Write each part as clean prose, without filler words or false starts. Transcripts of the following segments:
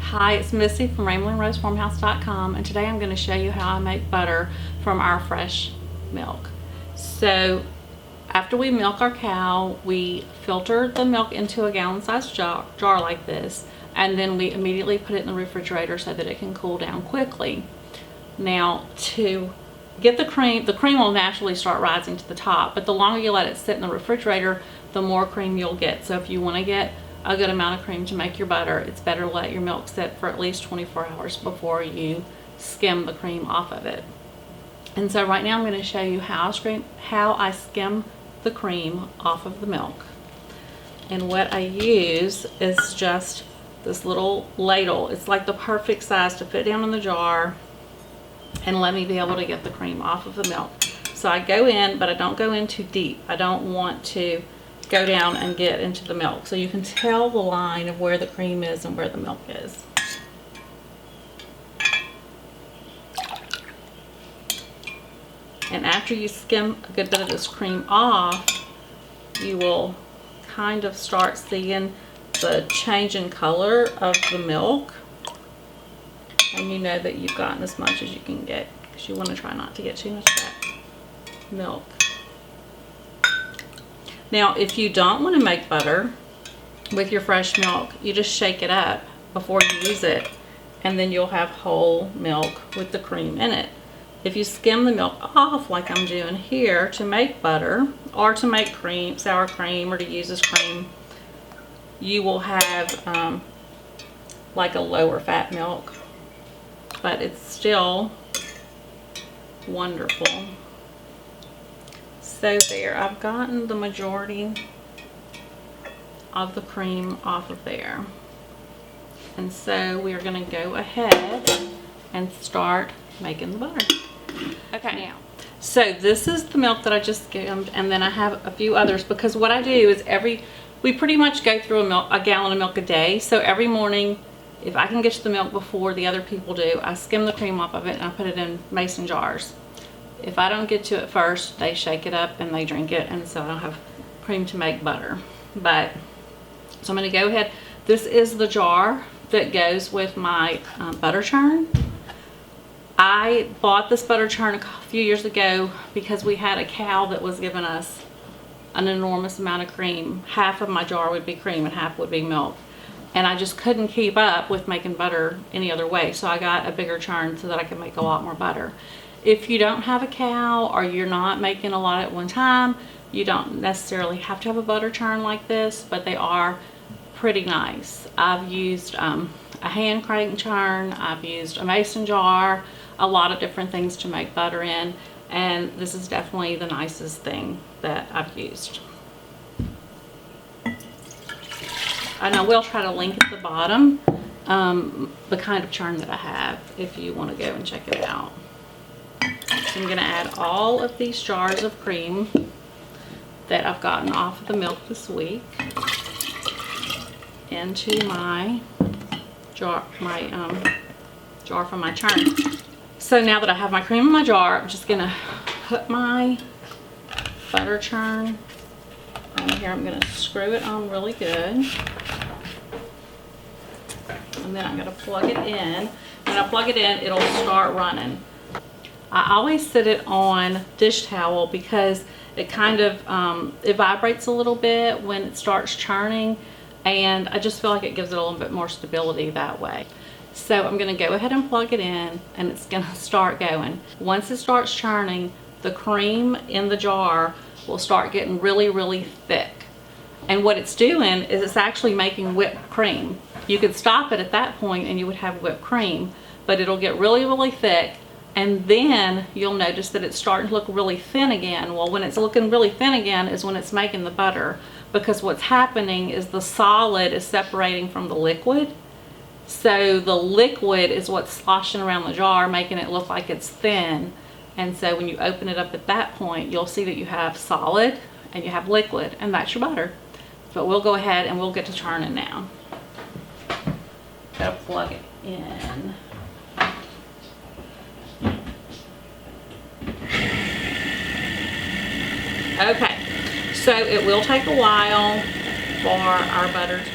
Hi, it's Missy from RamblinRoseFarmhouse.com, and today I'm going to show you how I make butter from our fresh milk. So after we milk our cow, we filter the milk into a gallon-sized jar like this, and then we immediately put it in the refrigerator so that it can cool down quickly. Now, to get the cream will naturally start rising to the top, but the longer you let it sit in the refrigerator, the more cream you'll get. So if you want to get a good amount of cream to make your butter, it's better to let your milk sit for at least 24 hours before you skim the cream off of it. And so right now I'm going to show you how I skim the cream off of the milk. And what I use is just this little ladle. It's like the perfect size to put down in the jar and let me be able to get the cream off of the milk. So I go in, but I don't go in too deep. I don't want to go down and get into the milk. So you can tell the line of where the cream is and where the milk is. And after you skim a good bit of this cream off, you will kind of start seeing the change in color of the milk. And you know that you've gotten as much as you can get, because you want to try not to get too much of that milk. Now, if you don't want to make butter with your fresh milk, you just shake it up before you use it, and then you'll have whole milk with the cream in it. If you skim the milk off like I'm doing here to make butter, or to make cream, sour cream, or to use as cream, you will have like a lower fat milk, but it's still wonderful. So there, I've gotten the majority of the cream off of there. And so we are going to go ahead and start making the butter. Okay, now, so this is the milk that I just skimmed, and then I have a few others, because what I do is we pretty much go through a gallon of milk a day. So every morning, if I can get to the milk before the other people do, I skim the cream off of it and I put it in mason jars. If I don't get to it first, they shake it up and they drink it, and so I don't have cream to make butter. So I'm going to go ahead. This is the jar that goes with my butter churn. I bought this butter churn a few years ago because we had a cow that was giving us an enormous amount of cream. Half of my jar would be cream and half would be milk. And I just couldn't keep up with making butter any other way. So I got a bigger churn so that I could make a lot more butter. If you don't have a cow, or you're not making a lot at one time, you don't necessarily have to have a butter churn like this, but they are pretty nice. I've used a hand crank churn, I've used a mason jar, a lot of different things to make butter in, and this is definitely the nicest thing that I've used. And I will try to link at the bottom the kind of churn that I have if you want to go and check it out. So I'm going to add all of these jars of cream that I've gotten off of the milk this week into my jar, jar from my churn. So now that I have my cream in my jar, I'm just going to put my butter churn on here. I'm going to screw it on really good. And then I'm going to plug it in. When I plug it in, it'll start running. I always sit it on dish towel because it kind of, it vibrates a little bit when it starts churning, and I just feel like it gives it a little bit more stability that way. So I'm going to go ahead and plug it in, and it's going to start going. Once it starts churning, the cream in the jar will start getting really, really thick. And what it's doing is it's actually making whipped cream. You could stop it at that point and you would have whipped cream, but it'll get really, really thick. And then you'll notice that it's starting to look really thin again. Well, when it's looking really thin again is when it's making the butter, because what's happening is the solid is separating from the liquid. So the liquid is what's sloshing around the jar, making it look like it's thin. And so when you open it up at that point, you'll see that you have solid and you have liquid, and that's your butter. But we'll go ahead and we'll get to churning now. Gotta plug it in. Okay, so it will take a while for our butter to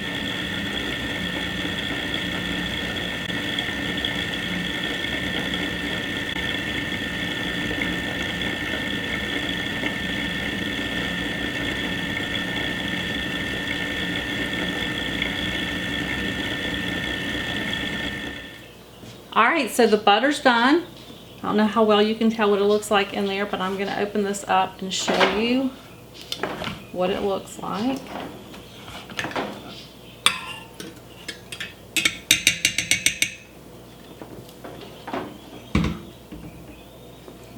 All right, so the butter's done. I don't know how well you can tell what it looks like in there, but I'm gonna open this up and show you what it looks like.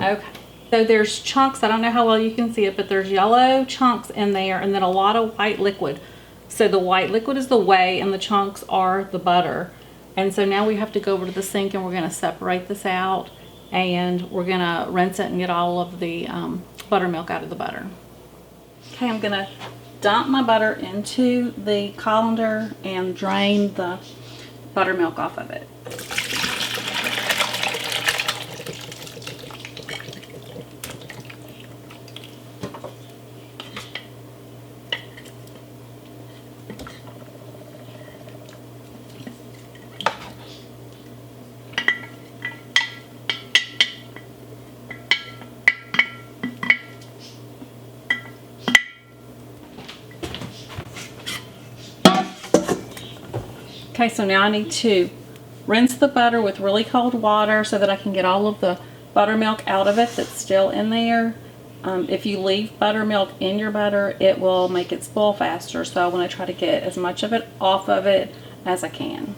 Okay, so there's chunks, I don't know how well you can see it, but there's yellow chunks in there and then a lot of white liquid. So the white liquid is the whey and the chunks are the butter. And so now we have to go over to the sink and we're gonna separate this out and we're gonna rinse it and get all of the buttermilk out of the butter. Okay, I'm gonna dump my butter into the colander and drain the buttermilk off of it. Okay, so now I need to rinse the butter with really cold water so that I can get all of the buttermilk out of it that's still in there. If you leave buttermilk in your butter, it will make it spoil faster. So I want to try to get as much of it off of it as I can.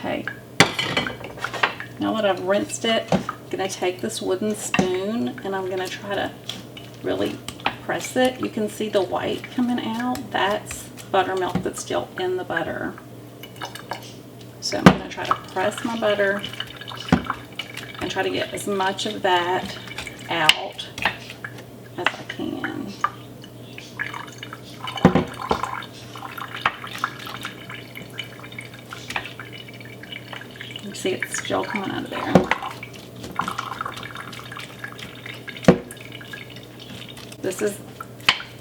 Okay, now that I've rinsed it, I'm going to take this wooden spoon and I'm going to try to really press it. You can see the white coming out. That's buttermilk that's still in the butter. So I'm going to try to press my butter and try to get as much of that out as I can. You see it's still coming out of there. This is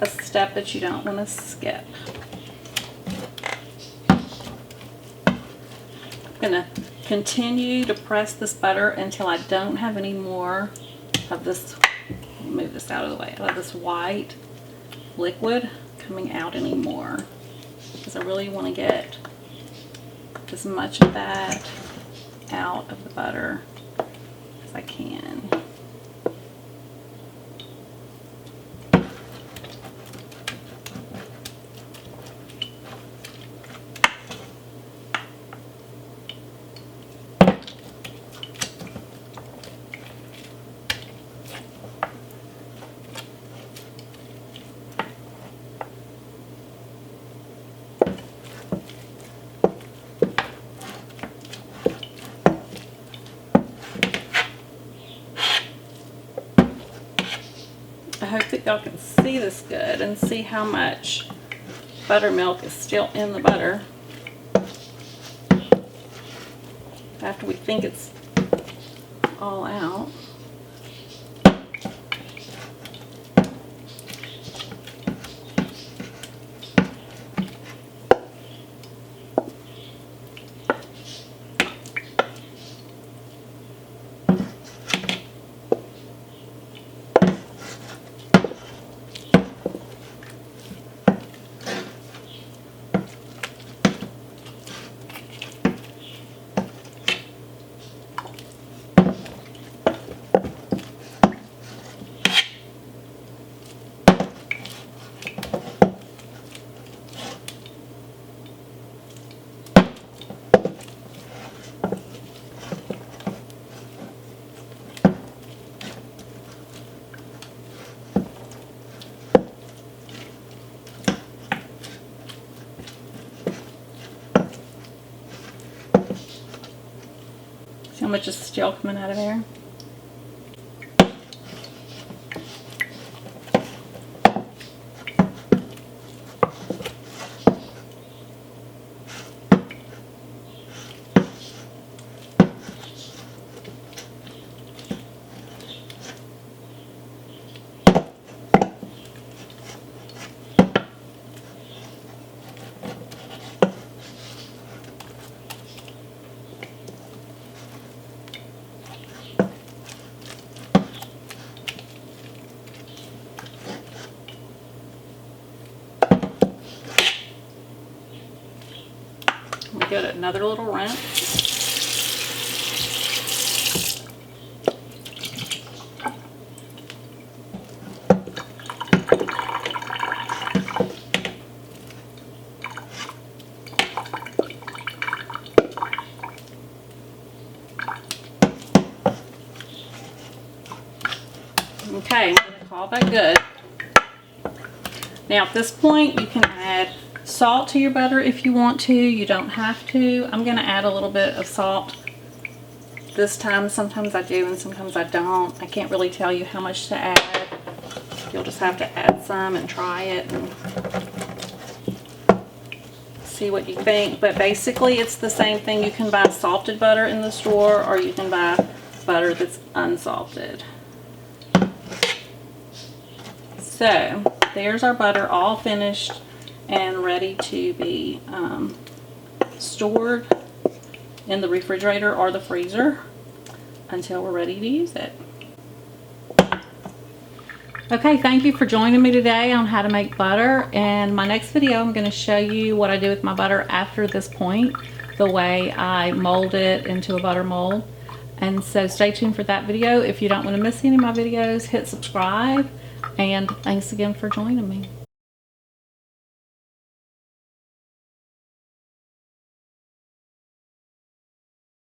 a step that you don't want to skip. I'm going to continue to press this butter until I don't have any more of this, move this out of the way, of this white liquid coming out anymore. Because I really want to get as much of that out of the butter as I can. I hope that y'all can see this good and see how much buttermilk is still in the butter after we think it's all out. See how much is still coming out of there? We give it another little rinse. Okay, I'm going to call that good. Now at this point you can add salt to your butter if you want to. You don't have to. I'm going to add a little bit of salt this time. Sometimes I do and sometimes I don't. I can't really tell you how much to add. You'll just have to add some and try it and see what you think. But basically it's the same thing. You can buy salted butter in the store or you can buy butter that's unsalted. So there's our butter all finished and ready to be stored in the refrigerator or the freezer until we're ready to use it. Okay, thank you for joining me today on how to make butter. In my next video, I'm going to show you what I do with my butter after this point, the way I mold it into a butter mold. And so stay tuned for that video. If you don't want to miss any of my videos, hit subscribe. And thanks again for joining me.